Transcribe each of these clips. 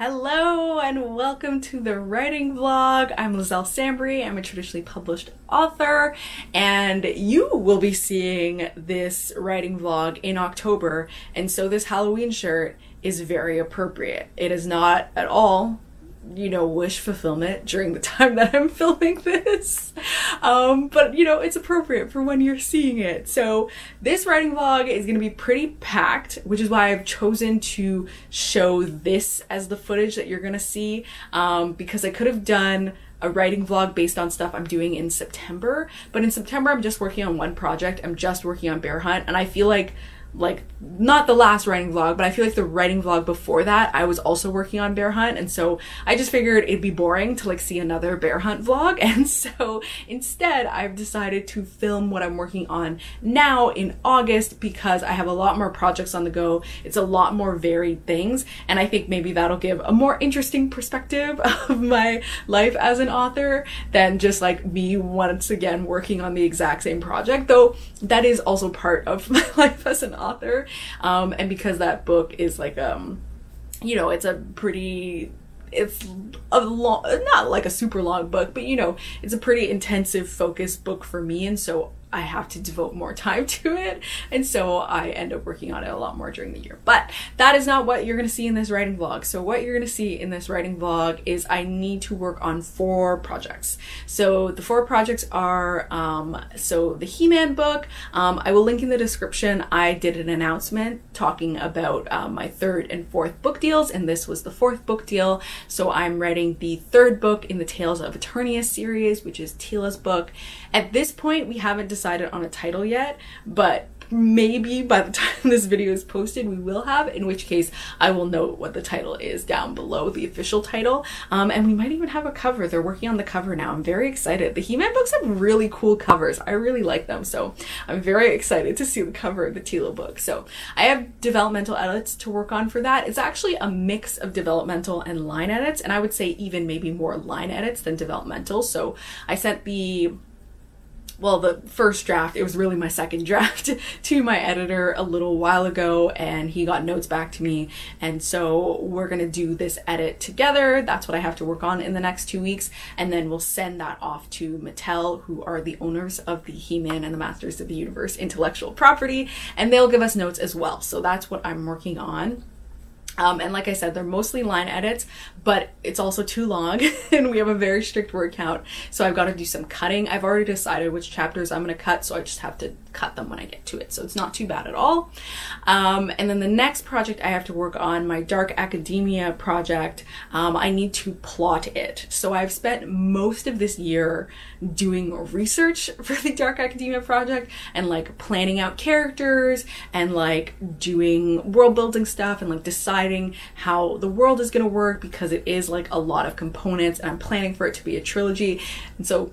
Hello and welcome to the writing vlog. I'm Liselle Sambury. I'm a traditionally published author and you will be seeing this writing vlog in October, and so this Halloween shirt is very appropriate. It is not at all, wish fulfillment during the time that I'm filming this. But it's appropriate for when you're seeing it. So this writing vlog is gonna be pretty packed, which is why I've chosen to show this as the footage that you're gonna see, because I could have done a writing vlog based on stuff I'm doing in September, but in September I'm just working on one project. I'm just working on Bear Hunt, and I feel like not the last writing vlog, but I feel like the writing vlog before that I was also working on Bear Hunt, and so I just figured it'd be boring to see another Bear Hunt vlog, and so instead I've decided to film what I'm working on now in August because I have a lot more projects on the go. It's a lot more varied things, and I think maybe that'll give a more interesting perspective of my life as an author than just me once again working on the exact same project, though that is also part of my life as an author, and because that book is it's a long, not like a super long book, but it's a pretty intensive focused book for me, and so I have to devote more time to it, and so I end up working on it a lot more during the year. But that is not what you're going to see in this writing vlog. So what you're going to see in this writing vlog is I need to work on 4 projects. So the 4 projects are so the He-Man book, I will link in the description. I did an announcement talking about my 3rd and 4th book deals, and this was the 4th book deal. So I'm writing the 3rd book in the Tales of Eternia series, which is Tila's book. At this point we haven't decided on a title yet, but maybe by the time this video is posted we will have, in which case I will note what the title is down below the official title, and we might even have a cover. They're working on the cover now. I'm very excited. The He-Man books have really cool covers. I really like them, so I'm very excited to see the cover of the Tila book. So I have developmental edits to work on for that. It's actually a mix of developmental and line edits, and I would say even maybe more line edits than developmental. So I sent the first draft, it was really my second draft, to my editor a little while ago, and he got notes back to me, and so we're gonna do this edit together. That's what I have to work on in the next 2 weeks, and then we'll send that off to Mattel, who are the owners of the He-Man and the Masters of the Universe intellectual property, and they'll give us notes as well. So that's what I'm working on. And like I said, they're mostly line edits, but it's also too long and we have a very strict word count, so I've got to do some cutting. I've already decided which chapters I'm going to cut, so I just have to cut them when I get to it, so it's not too bad at all. And then the next project I have to work on, my Dark Academia project, I need to plot it. So I've spent most of this year doing research for the Dark Academia project and planning out characters and doing world building stuff and deciding how the world is going to work, because it is a lot of components and I'm planning for it to be a trilogy, and so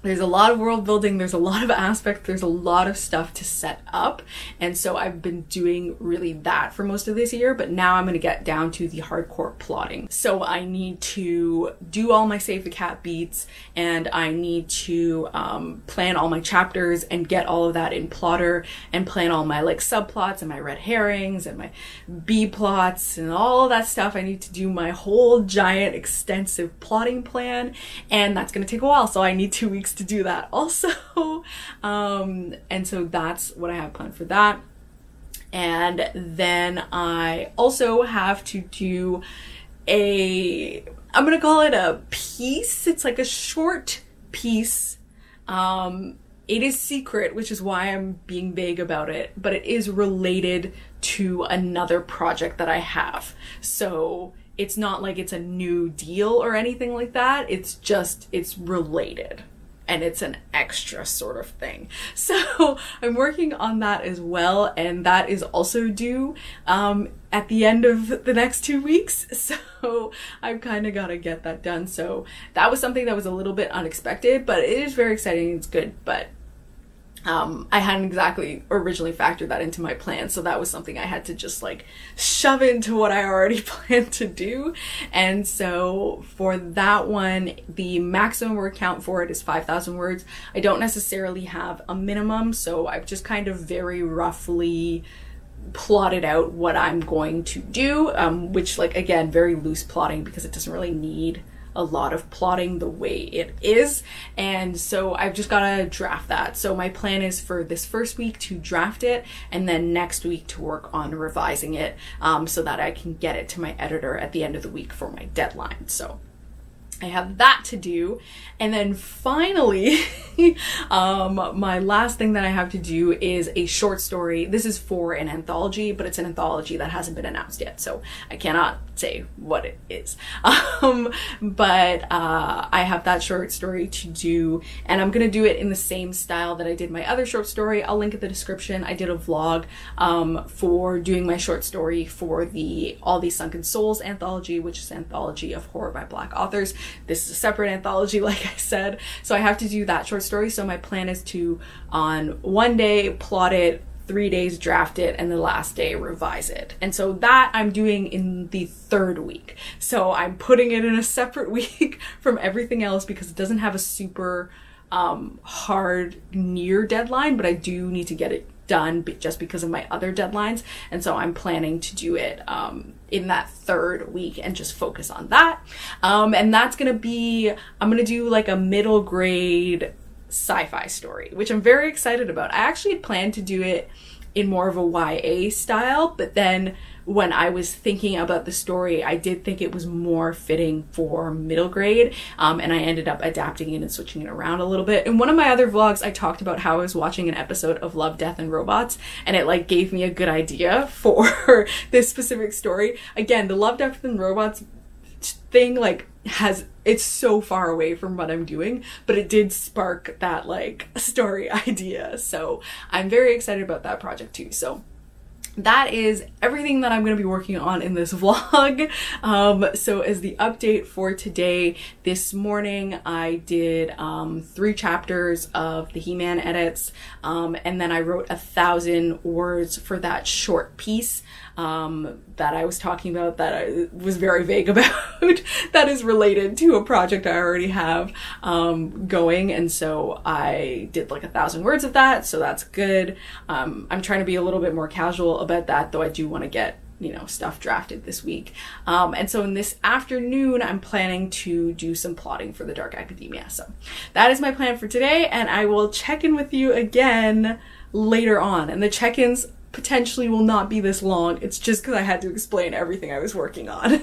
there's a lot of world building, there's a lot of aspects, there's a lot of stuff to set up, and so I've been doing really that for most of this year, but now I'm going to get down to the hardcore plotting. So I need to do all my Save the Cat beats, and I need to plan all my chapters and get all of that in Plotter, and plan all my subplots and my red herrings and my B plots and all of that stuff. I need to do my whole giant extensive plotting plan, and that's going to take a while, so I need 2 weeks to do that also. And so that's what I have planned for that. And then I also have to do I'm gonna call it a piece. It's a short piece. It is secret, which is why I'm being vague about it, but it is related to another project that I have. So it's not it's a new deal or anything like that. It's just, it's related. And it's an extra sort of thing. So I'm working on that as well, and that is also due at the end of the next 2 weeks. So I've kind of got to get that done. So that was something that was a little bit unexpected, but it is very exciting. It's good, but I hadn't exactly originally factored that into my plan, so that was something I had to just shove into what I already planned to do. And so for that one, the maximum word count for it is 5,000 words. I don't necessarily have a minimum, so I've just kind of very roughly plotted out what I'm going to do, which, like, again, very loose plotting because it doesn't really need a lot of plotting the way it is. And so I've just got to draft that. So my plan is for this first week to draft it, and then next week to work on revising it, so that I can get it to my editor at the end of the week for my deadline. So I have that to do. And then finally, my last thing that I have to do is a short story. This is for an anthology, but it's an anthology that hasn't been announced yet, so I cannot say what it is. But I have that short story to do, and I'm gonna do it in the same style that I did my other short story. I'll link in the description. I did a vlog for doing my short story for the All These Sunken Souls anthology, which is an anthology of horror by Black authors. This is a separate anthology, like I said, so I have to do that short story. So my plan is to, on one day, plot it, 3 days draft it, and the last day revise it. And so that I'm doing in the third week. So I'm putting it in a separate week from everything else because it doesn't have a super hard near deadline, but I do need to get it done just because of my other deadlines. And so I'm planning to do it in that third week and just focus on that. And that's gonna be, I'm gonna do like a middle grade sci-fi story, which I'm very excited about. I actually had planned to do it in more of a YA style, but then when I was thinking about the story, I did think it was more fitting for middle grade, and I ended up adapting it and switching it around a little bit. In one of my other vlogs, I talked about how I was watching an episode of Love, Death, and Robots, and it like gave me a good idea for this specific story. Again, the Love, Death, and Robots thing like it's so far away from what I'm doing, but it did spark that like story idea. So I'm very excited about that project too. So that is everything that I'm going to be working on in this vlog. So as the update for today, this morning I did 3 chapters of the He-Man edits, and then I wrote 1,000 words for that short piece that I was talking about, that I was very vague about, that is related to a project I already have going. And so I did like 1,000 words of that, so that's good. I'm trying to be a little bit more casual about that, though I do want to get, you know, stuff drafted this week. And so in this afternoon, I'm planning to do some plotting for the Dark Academia. So that is my plan for today, and I will check in with you again later on. And the check-ins potentially will not be this long. It's just because I had to explain everything I was working on.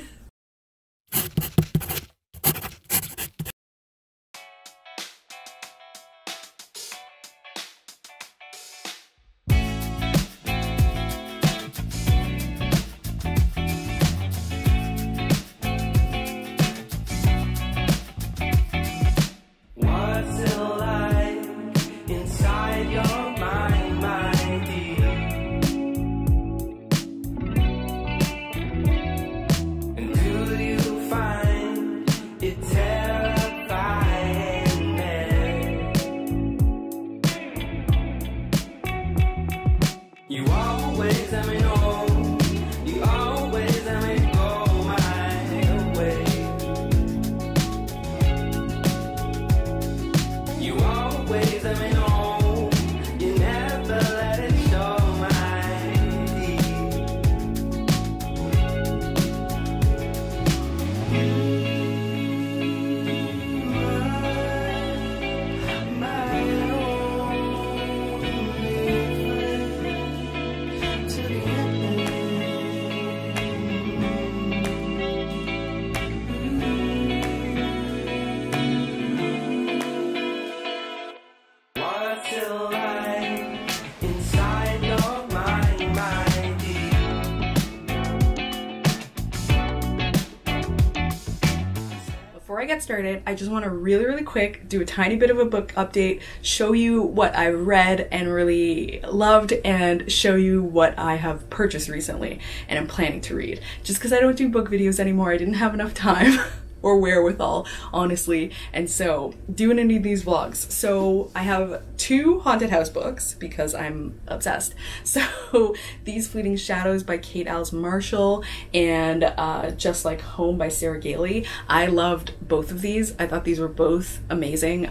Before I get started, I just want to really quick do a tiny bit of a book update, show you what I read and really loved, and show you what I have purchased recently and am planning to read. Just because I don't do book videos anymore, I didn't have enough time. or wherewithal, honestly, and so doing any of these vlogs. So I have 2 haunted house books because I'm obsessed. So These Fleeting Shadows by Kate Alice Marshall and Just Like Home by Sarah Gailey. I loved both of these. I thought these were both amazing.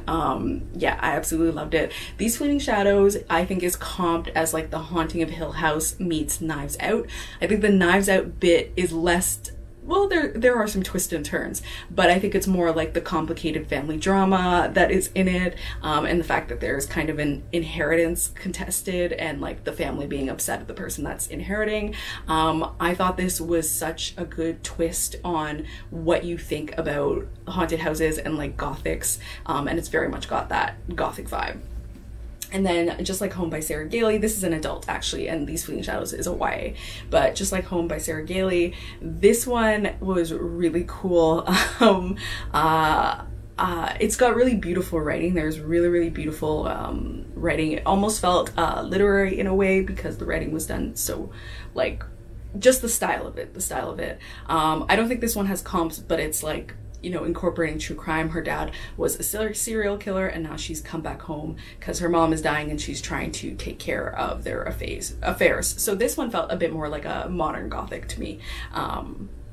Yeah, I absolutely loved it. These Fleeting Shadows I think is comped as like The Haunting of Hill House meets Knives Out. I think the Knives Out bit is less, well, there are some twists and turns, but I think it's more like the complicated family drama that is in it, and the fact that there's kind of an inheritance contested and like the family being upset at the person that's inheriting. I thought this was such a good twist on what you think about haunted houses and like gothics, and it's very much got that gothic vibe. And then Just Like Home by Sarah Gailey, this is an adult actually, and These Fleeting Shadows is a YA, but Just Like Home by Sarah Gailey, this one was really cool. It's got really beautiful writing. There's really beautiful writing. It almost felt literary in a way because the writing was done so like, just the style of it, I don't think this one has comps, but it's like, you know, incorporating true crime. Her dad was a serial killer and now she's come back home because her mom is dying and she's trying to take care of their affairs. So this one felt a bit more like a modern gothic to me.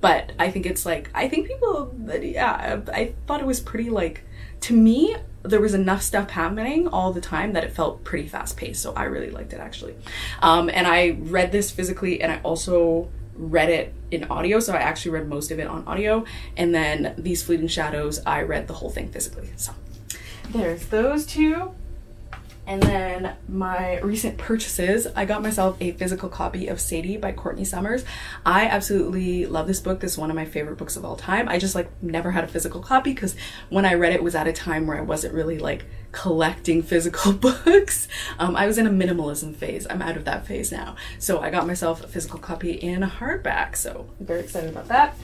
But I think it's like, I think people, yeah, I thought it was pretty like, to me, there was enough stuff happening all the time that it felt pretty fast paced. So I really liked it actually. And I read this physically and I also read it in audio, so I actually read most of it on audio, and then These Fleeting Shadows I read the whole thing physically. So there's those 2. And then my recent purchases, I got myself a physical copy of Sadie by Courtney Summers. I absolutely love this book. This is one of my favorite books of all time. I just like never had a physical copy because when I read it was at a time where I wasn't really like collecting physical books. I was in a minimalism phase. I'm out of that phase now. So I got myself a physical copy in hardback. So I'm very excited about that.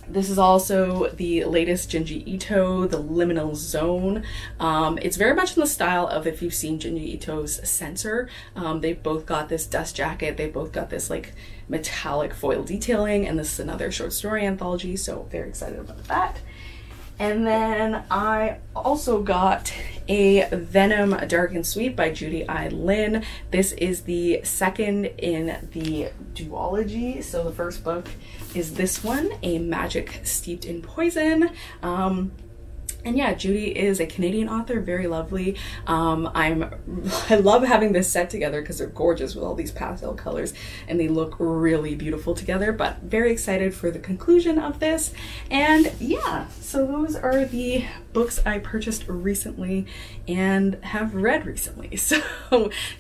This is also the latest Jinji Ito, the Liminal Zone. It's very much in the style of if you've seen Jinji Ito's Censor. They've both got this dust jacket, they've both got this like metallic foil detailing, and this is another short story anthology, so very excited about that. And then I also got a Venom Dark and Sweet by Judy I. Lin. This is the second in the duology. So the first book is this one, A Magic Steeped in Poison. And yeah, Judy is a Canadian author, very lovely. I love having this set together because they're gorgeous with all these pastel colors and they look really beautiful together, but very excited for the conclusion of this. And yeah, so those are the books I purchased recently and have read recently. So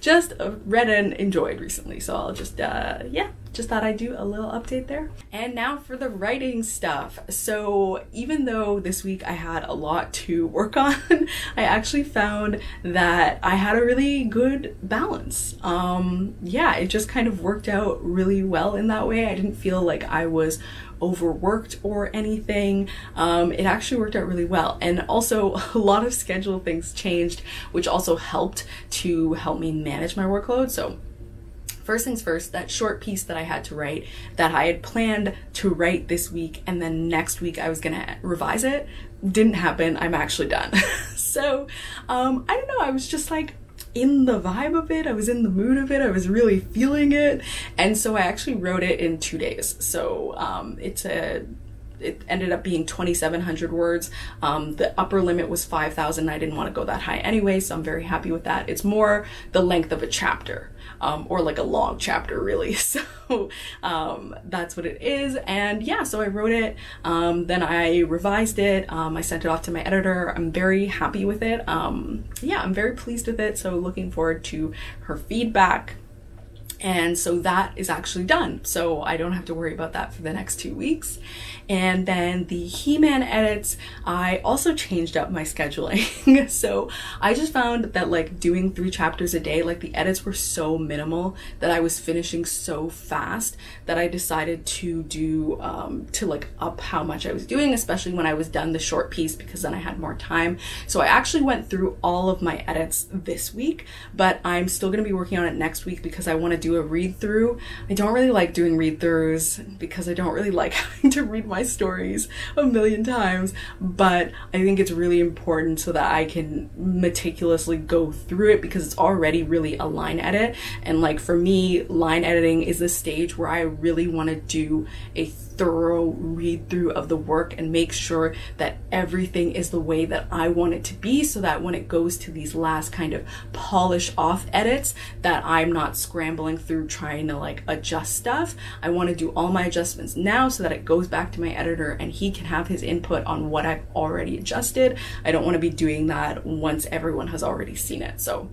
just read and enjoyed recently. So I'll just, yeah, just thought I'd do a little update there. And now for the writing stuff. So even though this week I had a lot to work on, I actually found that I had a really good balance. Yeah, it just kind of worked out really well in that way. I didn't feel like I was overworked or anything. It actually worked out really well. And also a lot of schedule things changed, which also helped me manage my workload. So first things first, that short piece that I had to write, that I had planned to write this week and then next week I was gonna revise it, didn't happen. I'm actually done. So I don't know, I was just like in the vibe of it, I was in the mood of it, I was really feeling it, and so I actually wrote it in 2 days. So it ended up being 2,700 words. The upper limit was 5,000. I didn't want to go that high anyway, so I'm very happy with that. It's more the length of a chapter, or like a long chapter really. So that's what it is. And yeah, so I wrote it, then I revised it, I sent it off to my editor. I'm very happy with it. Yeah, I'm very pleased with it, so looking forward to her feedback. And so that is actually done. So I don't have to worry about that for the next 2 weeks. And then the He-Man edits, I also changed up my scheduling. So I just found that like doing 3 chapters a day, like the edits were so minimal that I was finishing so fast that I decided to do, to like up how much I was doing, especially when I was done the short piece, because then I had more time. So I actually went through all of my edits this week, but I'm still gonna be working on it next week because I wanna do do a read through. I don't really like doing read throughs because I don't really like having to read my stories a million times, but I think it's really important so that I can meticulously go through it, because it's already really a line edit. And like for me, line editing is the stage where I really want to do a thorough read through of the work and make sure that everything is the way that I want it to be, so that when it goes to these last kind of polish off edits, that I'm not scrambling through trying to like adjust stuff. I want to do all my adjustments now so that it goes back to my editor and he can have his input on what I've already adjusted. I don't want to be doing that once everyone has already seen it. So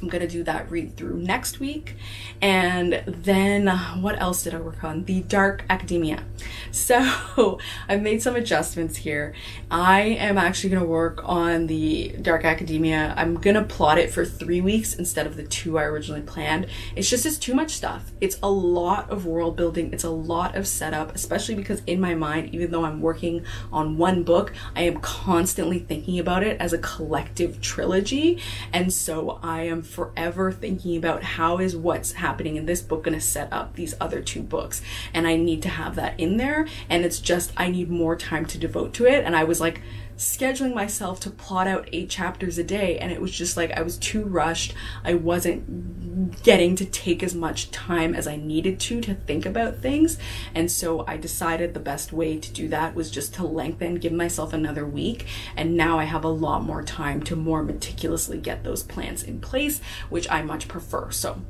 I'm gonna do that read through next week. And then what else did I work on? The Dark Academia. So I've made some adjustments here. I am actually gonna work on the Dark Academia. I'm gonna plot it for 3 weeks instead of the 2 I originally planned. It's too much stuff. It's a lot of world building. It's a lot of setup, especially because in my mind, even though I'm working on one book, I am constantly thinking about it as a collective trilogy. And so I am forever thinking about how is what's happening in this book going to set up these other 2 books, and I need to have that in there, and it's just I need more time to devote to it. And I was like scheduling myself to plot out 8 chapters a day, and it was just like I was too rushed. I wasn't getting to take as much time as I needed to think about things, and so I decided the best way to do that was just to lengthen, give myself another week, and now I have a lot more time to more meticulously get those plans in place, which I much prefer. So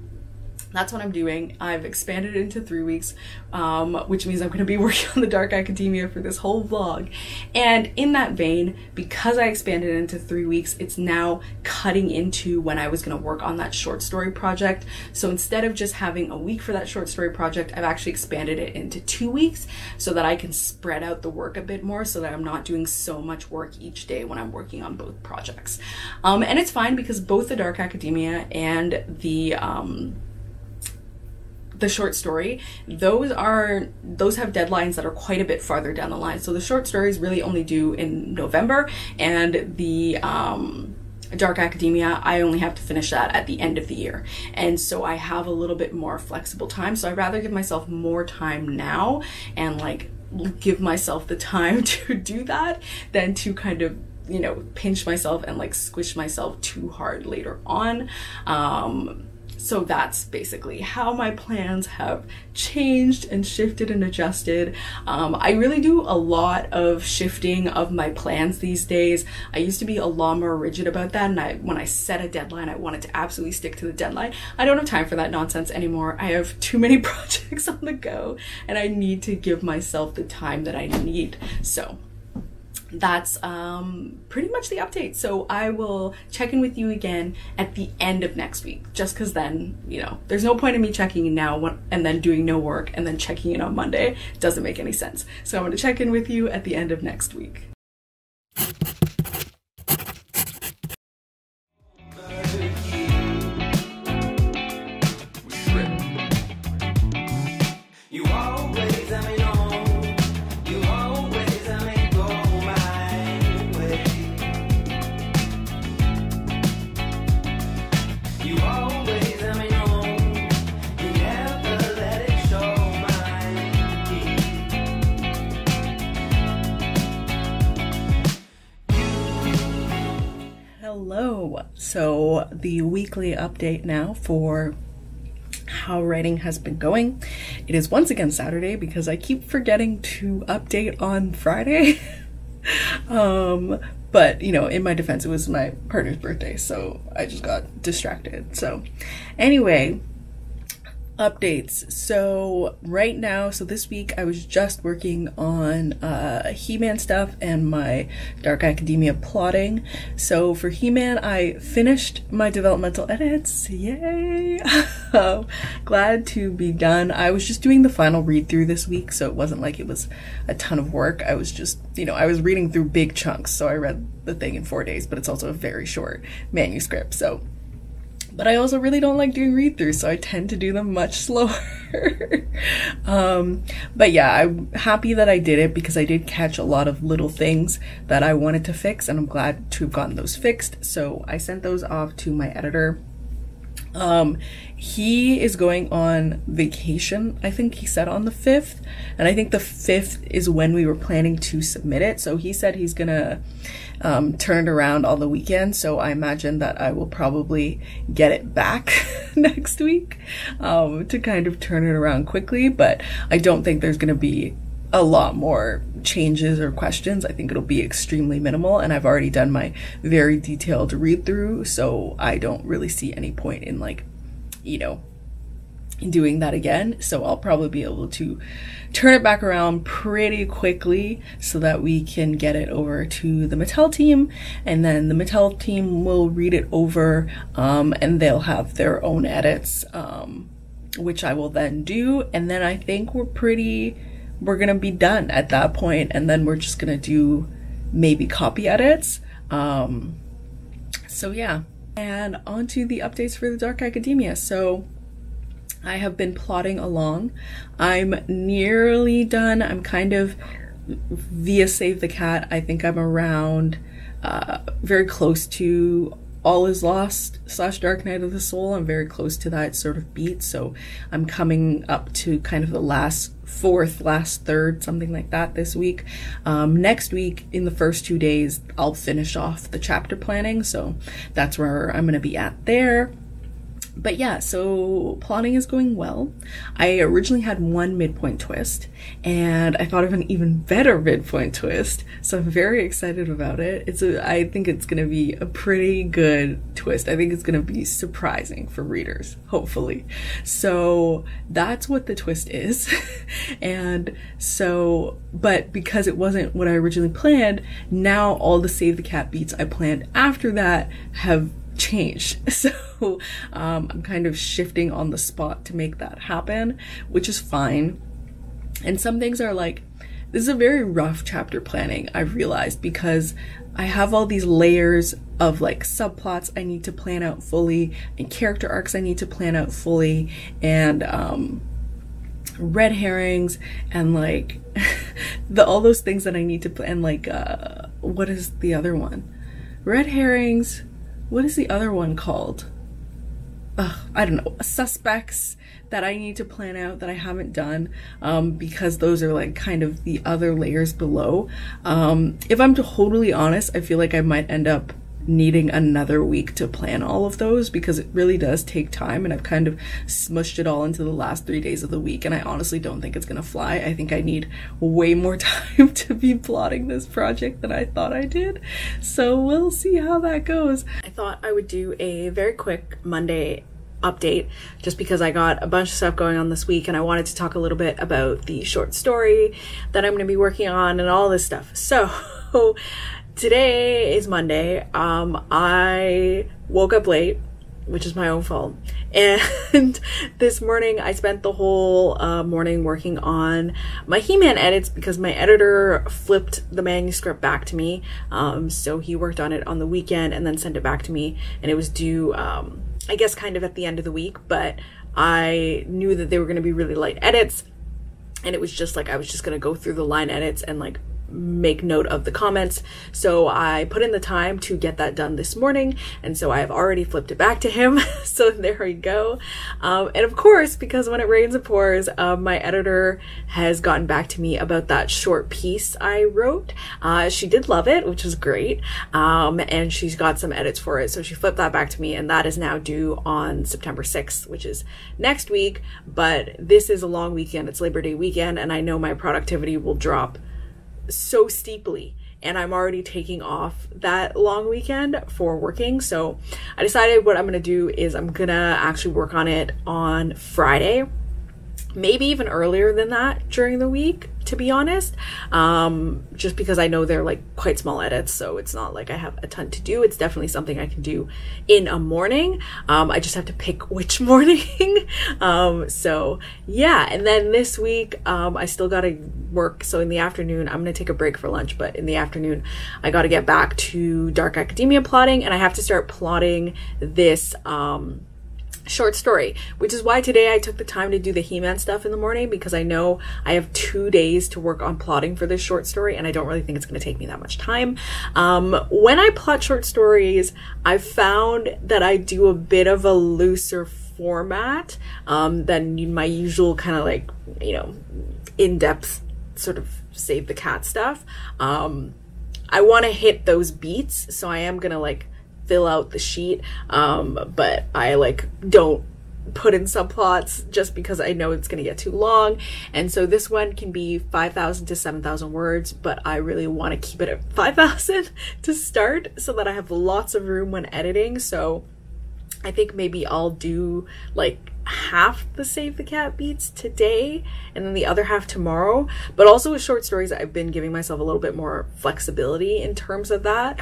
that's what I'm doing. I've expanded it into 3 weeks, which means I'm going to be working on the Dark Academia for this whole vlog. And in that vein, because I expanded it into 3 weeks, it's now cutting into when I was going to work on that short story project. So instead of just having a week for that short story project, I've actually expanded it into 2 weeks so that I can spread out the work a bit more, so that I'm not doing so much work each day when I'm working on both projects. And it's fine because both the Dark Academia and the short story, those have deadlines that are quite a bit farther down the line. So the short story is really only due in November, and the Dark Academia, I only have to finish that at the end of the year. And so I have a little bit more flexible time. So I'd rather give myself more time now and like give myself the time to do that than to kind of, you know, pinch myself and like squish myself too hard later on. So that's basically how my plans have changed and shifted and adjusted. I really do a lot of shifting of my plans these days. I used to be a lot more rigid about that, and when I set a deadline, I wanted to absolutely stick to the deadline. I don't have time for that nonsense anymore. I have too many projects on the go, and I need to give myself the time that I need. So that's pretty much the update. So I will check in with you again at the end of next week, just because then, you know, there's no point in me checking in now and then doing no work and then checking in on Monday. It doesn't make any sense. So I'm going to check in with you at the end of next week. Hello. So the weekly update now for how writing has been going. It is once again Saturday because I keep forgetting to update on Friday. But you know, in my defense, it was my partner's birthday, so I just got distracted. So anyway, updates. So right now, so this week I was just working on He-Man stuff and my Dark Academia plotting. So for He-Man, I finished my developmental edits. Yay! Glad to be done. I was just doing the final read through this week, so it wasn't like it was a ton of work. I was just, you know, I was reading through big chunks, so I read the thing in 4 days, but it's also a very short manuscript, so. But I also really don't like doing read-throughs, so I tend to do them much slower. But yeah, I'm happy that I did it because I did catch a lot of little things that I wanted to fix, and I'm glad to have gotten those fixed. So I sent those off to my editor He is going on vacation, I think he said on the 5th, and I think the 5th is when we were planning to submit it. So he said he's gonna turn it around on the weekend, so I imagine that I will probably get it back next week to kind of turn it around quickly, but I don't think there's gonna be a lot more changes or questions. I think it'll be extremely minimal, and I've already done my very detailed read through, so I don't really see any point in, like, you know, doing that again. So I'll probably be able to turn it back around pretty quickly so that we can get it over to the Mattel team, and then the Mattel team will read it over and they'll have their own edits, which I will then do, and then I think we're gonna be done at that point, and then we're just gonna do maybe copy edits. So yeah. And on to the updates for the Dark Academia. So I have been plodding along. I'm nearly done. I'm kind of via Save the Cat. I think I'm around very close to All Is Lost / Dark Night of the Soul. I'm very close to that sort of beat. So I'm coming up to kind of the last third, something like that this week. Next week, in the first 2 days, I'll finish off the chapter planning. So that's where I'm going to be at there. But yeah, so plotting is going well. I originally had one midpoint twist, and I thought of an even better midpoint twist, so I'm very excited about it. I think it's gonna be a pretty good twist. I think it's gonna be surprising for readers, hopefully. So that's what the twist is. And so, but because it wasn't what I originally planned, now all the Save the Cat beats I planned after that have changed. So I'm kind of shifting on the spot to make that happen, which is fine. And some things are like, this is a very rough chapter planning, I've realized, because I have all these layers of like subplots I need to plan out fully, and character arcs I need to plan out fully, and red herrings, and like all those things that I need to plan, like what is the other one? Red herrings. What is the other one called? I don't know. Suspects that I need to plan out that I haven't done, because those are like kind of the other layers below. If I'm totally honest, I feel like I might end up needing another week to plan all of those, because it really does take time, and I've kind of smushed it all into the last 3 days of the week, and I honestly don't think it's gonna fly. I think I need way more time to be plotting this project than I thought I did, so we'll see how that goes. I thought I would do a very quick Monday update just because I got a bunch of stuff going on this week, and I wanted to talk a little bit about the short story that I'm going to be working on and all this stuff. So today is Monday. I woke up late, which is my own fault, and this morning I spent the whole morning working on my He-Man edits because my editor flipped the manuscript back to me. So he worked on it on the weekend and then sent it back to me, and it was due I guess kind of at the end of the week, but I knew that they were going to be really light edits, and it was just like I was just going to go through the line edits and like make note of the comments. So I put in the time to get that done this morning, and so I have already flipped it back to him. So there we go. And of course, because when it rains it pours, my editor has gotten back to me about that short piece I wrote. She did love it, which is great, and she's got some edits for it, so she flipped that back to me, and that is now due on September 6th, which is next week. But this is a long weekend. It's Labor Day weekend, and I know my productivity will drop so steeply, and I'm already taking off that long weekend for working. So I decided what I'm gonna do is I'm gonna actually work on it on Friday, maybe even earlier than that during the week, to be honest, just because I know they're like quite small edits, so it's not like I have a ton to do. It's definitely something I can do in a morning. I just have to pick which morning. So yeah, and then this week I still gotta work, so in the afternoon I'm gonna take a break for lunch, but in the afternoon I gotta get back to Dark Academia plotting, and I have to start plotting this short story, which is why today I took the time to do the He-Man stuff in the morning, because I know I have 2 days to work on plotting for this short story, and I don't really think it's going to take me that much time. When I plot short stories, I've found that I do a bit of a looser format than my usual kind of like, you know, in-depth sort of save the cat stuff. I want to hit those beats, so I am going to like fill out the sheet, but I like don't put in subplots just because I know it's going to get too long. And so this one can be 5,000 to 7,000 words, but I really want to keep it at 5,000 to start so that I have lots of room when editing. So I think maybe I'll do like half the Save the Cat beats today and then the other half tomorrow. But also with short stories, I've been giving myself a little bit more flexibility in terms of that,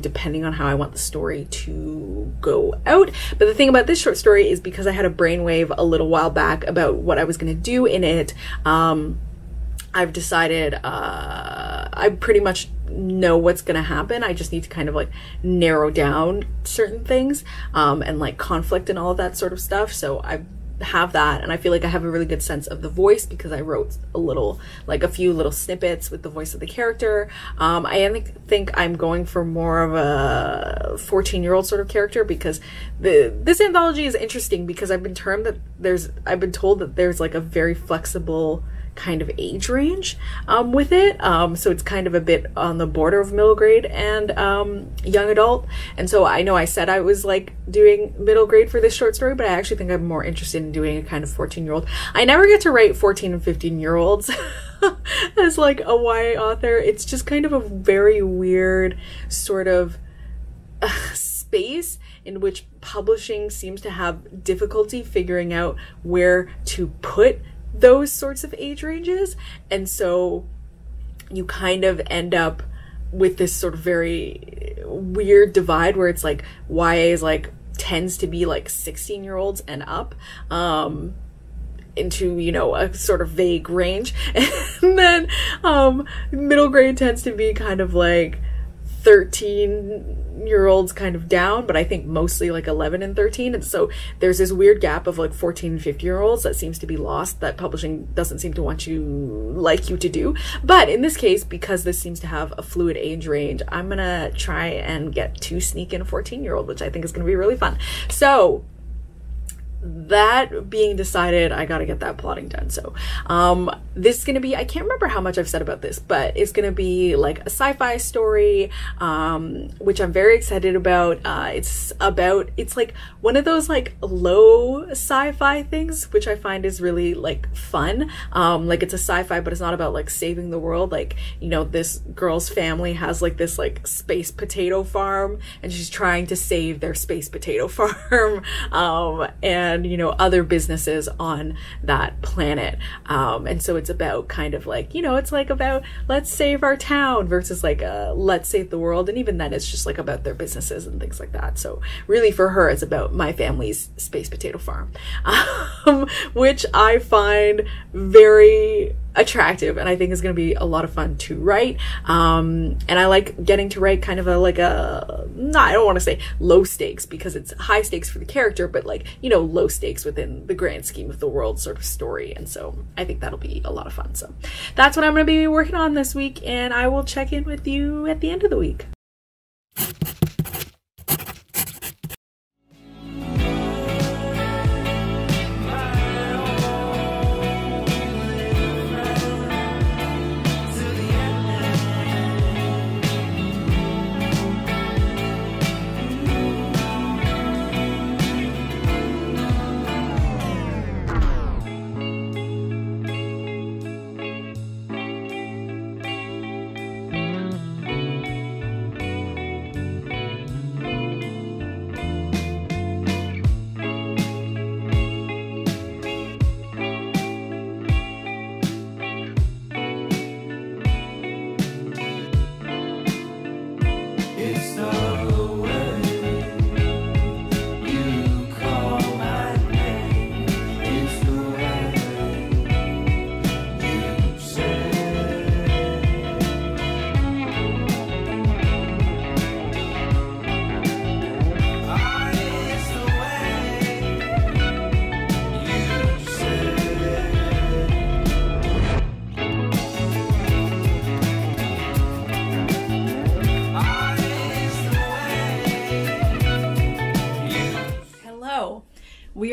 depending on how I want the story to go out. But the thing about this short story is because I had a brainwave a little while back about what I was going to do in it, I've decided I pretty much know what's gonna happen. I just need to kind of like narrow down certain things and like conflict and all of that sort of stuff. So I have that, and I feel like I have a really good sense of the voice because I wrote a few little snippets with the voice of the character. I think I'm going for more of a 14-year-old sort of character, because this anthology is interesting because I've been told that there's like a very flexible kind of age range with it, so it's kind of a bit on the border of middle grade and young adult. And so I know I said I was like doing middle grade for this short story, but I actually think I'm more interested in doing a kind of 14-year-old. I never get to write 14 and 15-year-olds as like a YA author. It's just kind of a very weird sort of space in which publishing seems to have difficulty figuring out where to put those sorts of age ranges. And so you kind of end up with this sort of very weird divide where it's like YA is like tends to be like 16-year-olds and up, into, you know, a sort of vague range, and then middle grade tends to be kind of like 13-year-olds kind of down, but I think mostly like 11 and 13. And so there's this weird gap of like 14 and 15-year-olds that seems to be lost, that publishing doesn't seem to want you to do. But in this case, because this seems to have a fluid age range, I'm gonna try and get to sneak in a 14-year-old, which I think is gonna be really fun. So that being decided, I gotta get that plotting done. So this is gonna be, I can't remember how much I've said about this, but it's gonna be like a sci-fi story, which I'm very excited about. It's like one of those like low sci-fi things, which I find is really like fun. Like it's a sci-fi, but it's not about like saving the world. Like, you know, this girl's family has like this like space potato farm, and she's trying to save their space potato farm, and, you know, other businesses on that planet. And so it's about kind of like, you know, it's like about let's save our town versus like let's save the world. And even then it's just like about their businesses and things like that. So really for her, it's about my family's space potato farm, which I find very attractive and I think is going to be a lot of fun to write. And I like getting to write kind of I don't want to say low stakes because it's high stakes for the character, but like, you know, low stakes within the grand scheme of the world sort of story. And so I think that'll be a lot of fun. So that's what I'm going to be working on this week, and I will check in with you at the end of the week.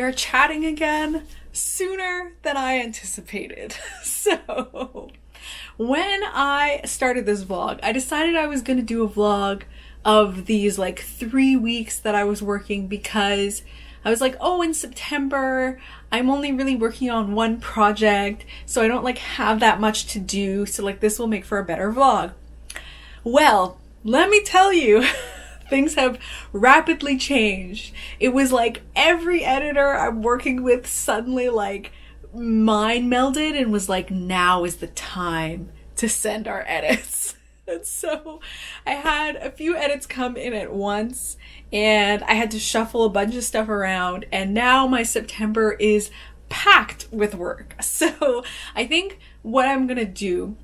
are chatting again sooner than I anticipated. So when I started this vlog, I decided I was going to do a vlog of these like 3 weeks that I was working, because I was like, oh, in September, I'm only really working on one project, so I don't like have that much to do. So like this will make for a better vlog. Well, let me tell you, things have rapidly changed. It was like every editor I'm working with suddenly like mind melded and was like, now is the time to send our edits. And so I had a few edits come in at once, and I had to shuffle a bunch of stuff around, and now my September is packed with work. So I think what I'm gonna do,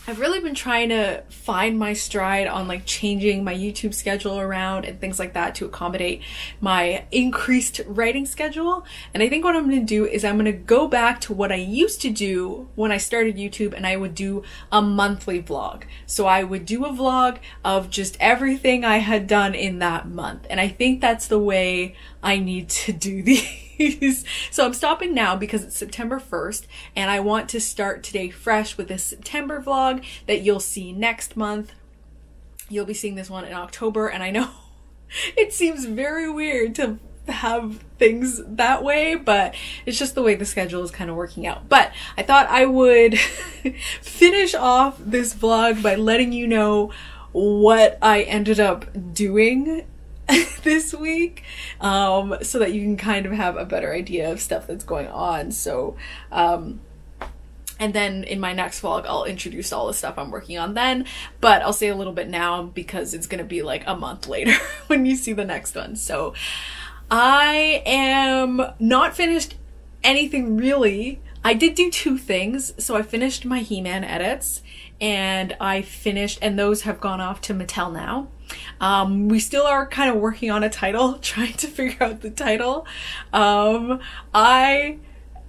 I've really been trying to find my stride on like changing my YouTube schedule around and things like that to accommodate my increased writing schedule. And I think what I'm going to do is I'm going to go back to what I used to do when I started YouTube, and I would do a monthly vlog. So I would do a vlog of just everything I had done in that month. And I think that's the way I need to do these. So I'm stopping now because it's September 1st, and I want to start today fresh with this September vlog that you'll see next month. You'll be seeing this one in October, and I know it seems very weird to have things that way, but it's just the way the schedule is kind of working out. But I thought I would finish off this vlog by letting you know what I ended up doing this week, so that you can kind of have a better idea of stuff that's going on. So and then in my next vlog I'll introduce all the stuff I'm working on then, but I'll say a little bit now because it's gonna be like a month later when you see the next one. So I am not finished anything really. I did do 2 things. So I finished my He-Man edits, and and those have gone off to Mattel now. We still are kind of working on a title, trying to figure out the title.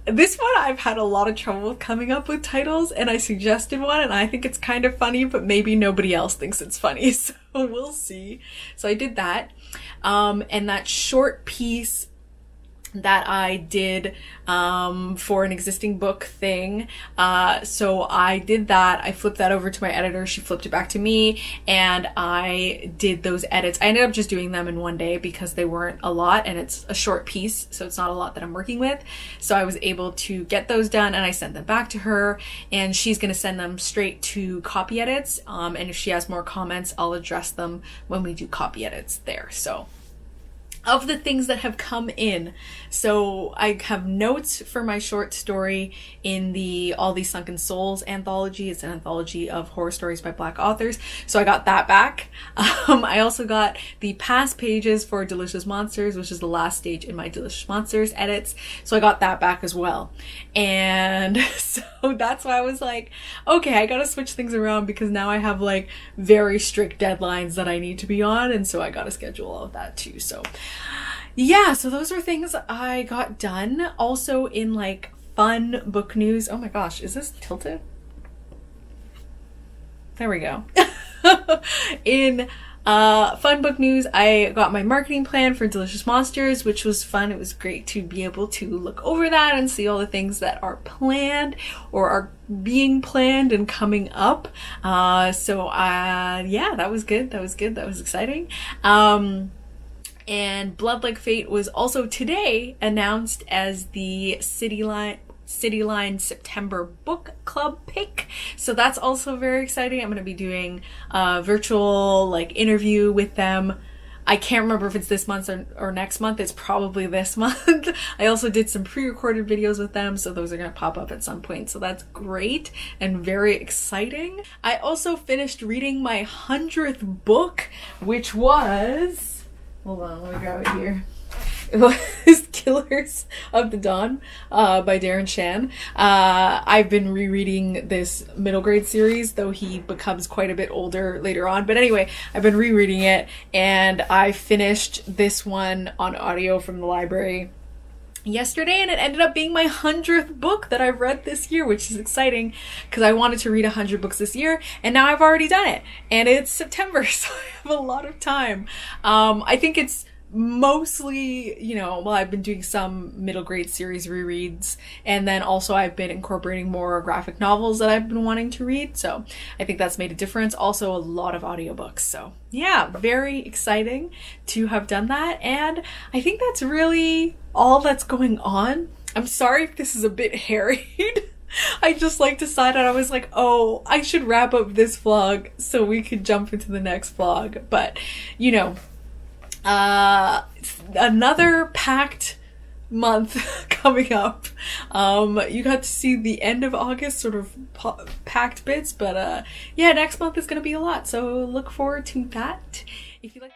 This one I've had a lot of trouble coming up with titles, and I suggested one, and I think it's kind of funny, but maybe nobody else thinks it's funny, so we'll see. So I did that, and that short piece that I did for an existing book thing. So I did that. I flipped that over to my editor. She flipped it back to me, and I did those edits. I ended up just doing them in one day because they weren't a lot, and it's a short piece, so it's not a lot that I'm working with. So I was able to get those done, and I sent them back to her, and she's going to send them straight to copy edits. And if she has more comments, I'll address them when we do copy edits there. So of the things that have come in, so I have notes for my short story in the All These Sunken Souls anthology. It's an anthology of horror stories by Black authors, so I got that back. I also got the past pages for Delicious Monsters, which is the last stage in my Delicious Monsters edits, so I got that back as well. And so that's why I was like, okay, I gotta switch things around because now I have like very strict deadlines that I need to be on, and so I gotta schedule all of that too. So yeah, so those are things I got done. Also in like fun book news. Oh my gosh, is this tilted? There we go. In fun book news, I got my marketing plan for Delicious Monsters, which was fun. It was great to be able to look over that and see all the things that are planned or are being planned and coming up. So yeah, that was good. That was good. That was exciting. And Blood Like Fate was also today announced as the Cityline September book club pick, so that's also very exciting. I'm going to be doing a virtual like interview with them. I can't remember if it's this month or next month. It's probably this month. I also did some pre-recorded videos with them, so those are going to pop up at some point, so that's great and very exciting. I also finished reading my 100th book, which was, hold on, let me grab it here. It was Killers of the Dawn by Darren Shan. I've been rereading this middle grade series, though he becomes quite a bit older later on. But anyway, I've been rereading it, and I finished this one on audio from the library yesterday, and it ended up being my 100th book that I've read this year, which is exciting because I wanted to read 100 books this year, and now I've already done it, and it's September, so I have a lot of time. I think it's mostly, you know, well, I've been doing some middle grade series rereads, and then also I've been incorporating more graphic novels that I've been wanting to read, so I think that's made a difference. Also a lot of audiobooks, so yeah, very exciting to have done that, and I think that's really all that's going on. I'm sorry if this is a bit harried. I just like decided, I was like, oh, I should wrap up this vlog so we could jump into the next vlog, but you know, another packed month coming up. You got to see the end of August, sort of packed bits, but yeah, next month is gonna be a lot, so look forward to that. If you like